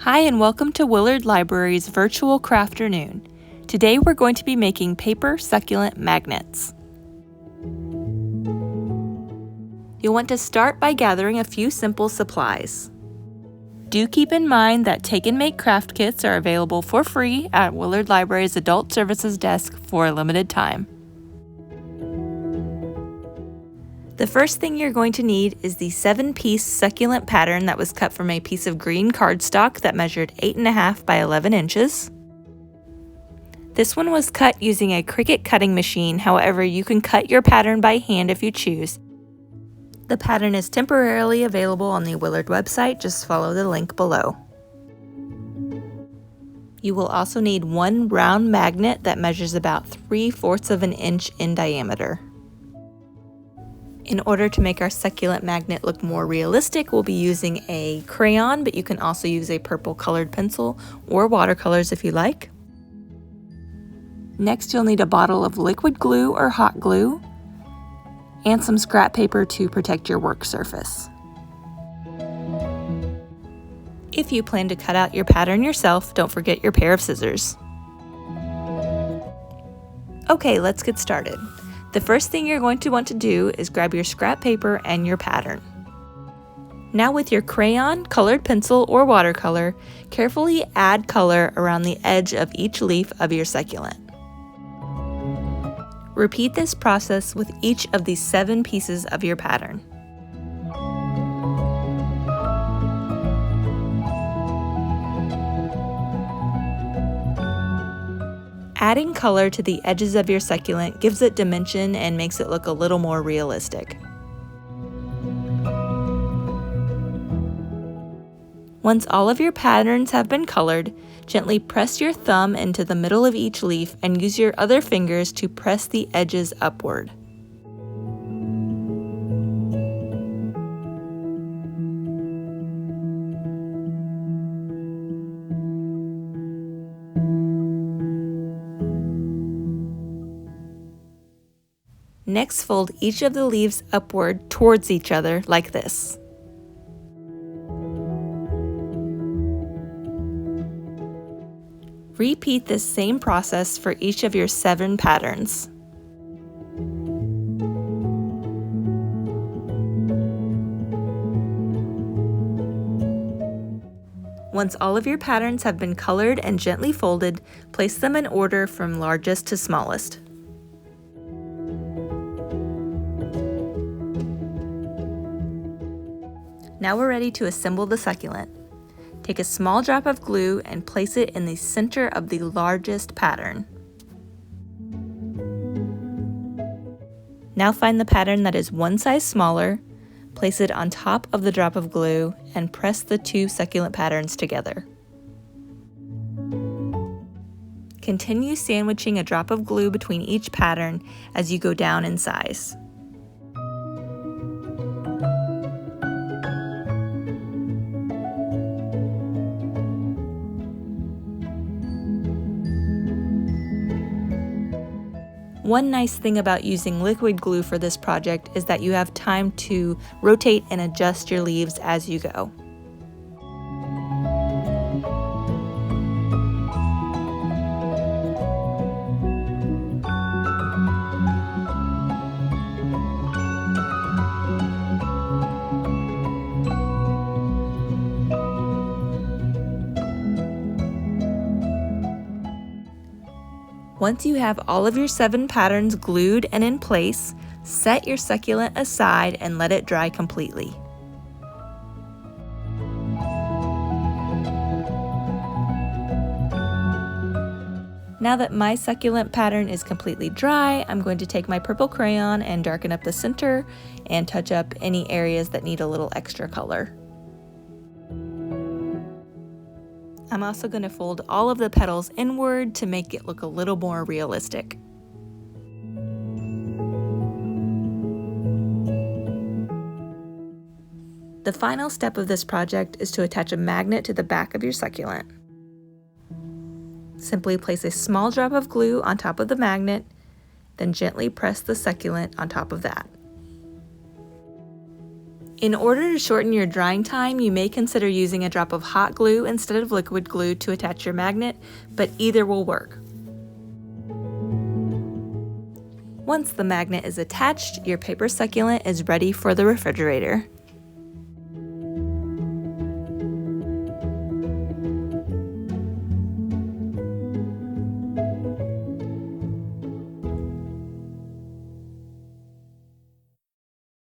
Hi and welcome to Willard Library's virtual Crafternoon. Today we're going to be making paper succulent magnets. You'll want to start by gathering a few simple supplies. Do keep in mind that Take and Make craft kits are available for free at Willard Library's Adult Services desk for a limited time. The first thing you're going to need is the 7-piece succulent pattern that was cut from a piece of green cardstock that measured 8.5 by 11 inches. This one was cut using a Cricut cutting machine, however you can cut your pattern by hand if you choose. The pattern is temporarily available on the Willard website, just follow the link below. You will also need one round magnet that measures about 3/4 of an inch in diameter. In order to make our succulent magnet look more realistic, we'll be using a crayon, but you can also use a purple colored pencil or watercolors if you like. Next, you'll need a bottle of liquid glue or hot glue and some scrap paper to protect your work surface. If you plan to cut out your pattern yourself, don't forget your pair of scissors. Okay, let's get started. The first thing you're going to want to do is grab your scrap paper and your pattern. Now with your crayon, colored pencil, or watercolor, carefully add color around the edge of each leaf of your succulent. Repeat this process with each of the 7 pieces of your pattern. Adding color to the edges of your succulent gives it dimension and makes it look a little more realistic. Once all of your patterns have been colored, gently press your thumb into the middle of each leaf and use your other fingers to press the edges upward. Next, fold each of the leaves upward towards each other like this. Repeat this same process for each of your 7 patterns. Once all of your patterns have been colored and gently folded, place them in order from largest to smallest. Now we're ready to assemble the succulent. Take a small drop of glue and place it in the center of the largest pattern. Now find the pattern that is one size smaller, place it on top of the drop of glue, and press the 2 succulent patterns together. Continue sandwiching a drop of glue between each pattern as you go down in size. One nice thing about using liquid glue for this project is that you have time to rotate and adjust your leaves as you go. Once you have all of your 7 patterns glued and in place, set your succulent aside and let it dry completely. Now that my succulent pattern is completely dry, I'm going to take my purple crayon and darken up the center and touch up any areas that need a little extra color. I'm also going to fold all of the petals inward to make it look a little more realistic. The final step of this project is to attach a magnet to the back of your succulent. Simply place a small drop of glue on top of the magnet, then gently press the succulent on top of that. In order to shorten your drying time, you may consider using a drop of hot glue instead of liquid glue to attach your magnet, but either will work. Once the magnet is attached, your paper succulent is ready for the refrigerator.